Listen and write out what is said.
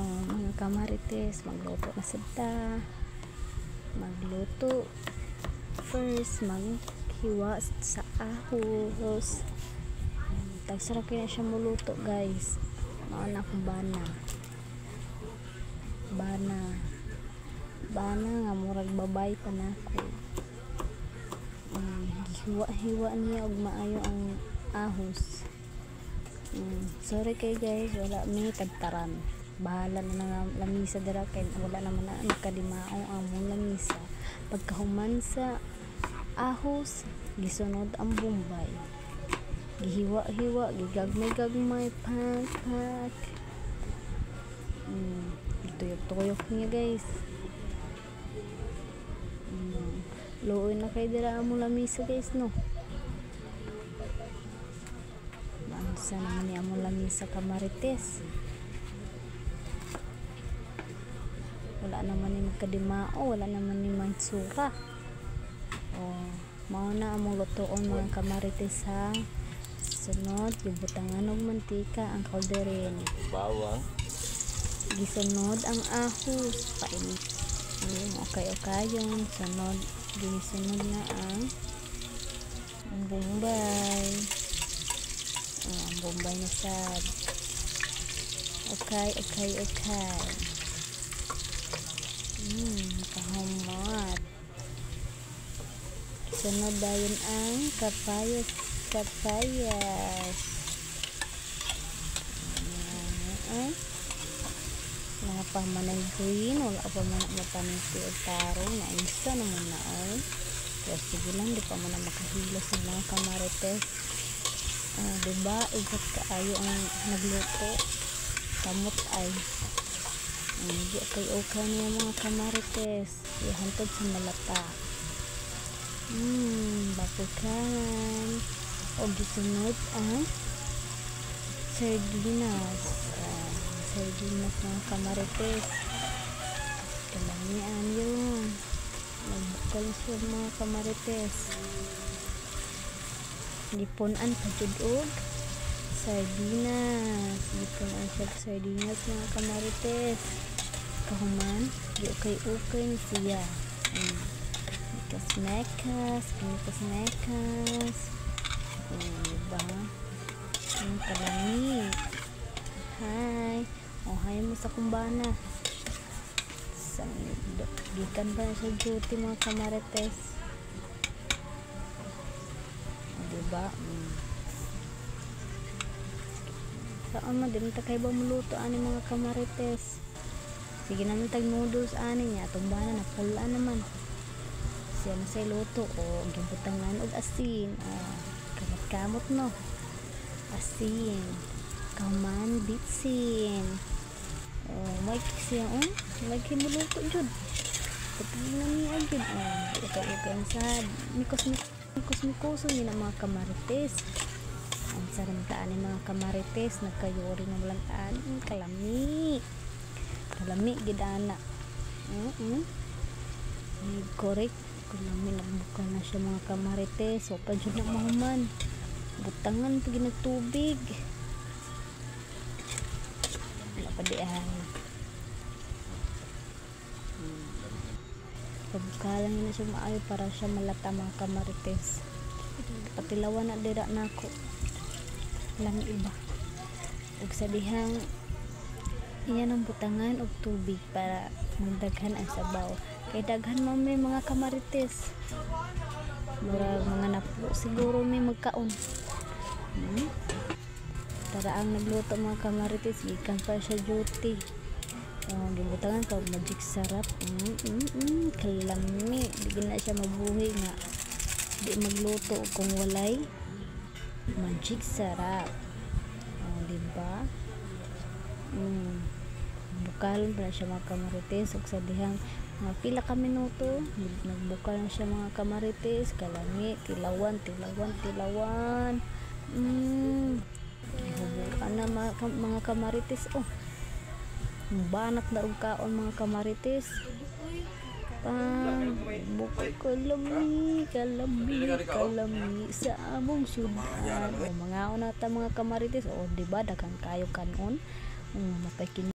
Mga kamarites, magluto na sila. Magluto first, maghiwa sa ahos. Tagsarap kaya siya muluto, guys. Mauna akong bana nga murag babay pa na ako. Hiwa niya og maayo ang ahos. Sorry kay guys, wala mi tagtaran. Bahala na nga lamisa dira kay wala naman na nagkalimao ang mong lamisa. Pagkahuman sa ahos, gisunod ang bombay. Gihiwa-hiwa, gigagmay-gagmay, pak. Gituyok-tuyok niya, guys. Luoy na kay dira ang mong lamisa, guys, no? Mansa naman ni among lamisa kamarites. Wala naman ni magkadimao, wala naman ni magsura. Mao na among lutoon mga kamarites ha. Sunod, gibutangan og mantika ang kalderin. Bawang. Gisunod ang ahos, painit. Okay yung sunod. Gisunod na ang bombay. Ang bombay na sad. Okay. Kahumot. Sunod dayon ang kapayas. Mga pamanay green, wala pa man mapaniti o tarong na insta naman na ay. Kaya sige lang, di pa man na makahilos ng mga kamarites. Diba, igat kaayo ang nagluto. Kamot ay. Hindi okay niya mga kamarites. Ihantod sa malata. Bakukan. O gisunod ang sardinas. Sardinas mga kamarites. Kalamian yun. Nagbukal siya mga kamarites. Gipunan pa jud og sardinas. Gipunan siya sardinas mga kamarites. Kahuman, okay siya. Mekas. Diba? Yung kalami. Hi. Hay mo sa kumbana. Gikan ba sa duty mga kamarites? Diba? Saan man din ta kay ba muluto ani mga kamarites? Sige naman tag noodles ani niya. Tumbana na pula naman. Siya na sa luto o gibutangan og asin. Kamot no. Asin. Kaman bitsin. May siya may kinuluto jud. Pagkain na niya jud. Okay sa mikos ni na mga kamarites. Ang saramtaan ni mga kamarites nagkayori ng lantaan. Kalami gidana. Correct. Kalami nagbuka na siya mga kamarites. So pa jud na mahuman. Butangan pag nagtubig. Wala pa di ay. Pagkalang na siya maayo para siya malata mga kamarites. Patilawan na dira na ako. Lang iba. Ug sa dihang iyan ang butangan og tubig para magdaghan ang sabaw. Kay daghan man may mga kamarites. Mura mga napo siguro may magkaon. Tara ang nagluto mga kamarites, gikan pa siya duty. Gibutangan ka magic sarap. Kalami, di na siya mabuhi nga. Di magluto kung walay magic sarap. Diba? Bukalon pa siya mga kamarites ug sa dihang mga pila ka minuto nagbukal na siya mga kamarites. Kalami, tilawan hubuan na mga kamarites. Banat na og kaon mga kamarites. Bukal kalami sa among syudad. Mga unata mga kamarites. Diba daghang kayo kanon. Mapay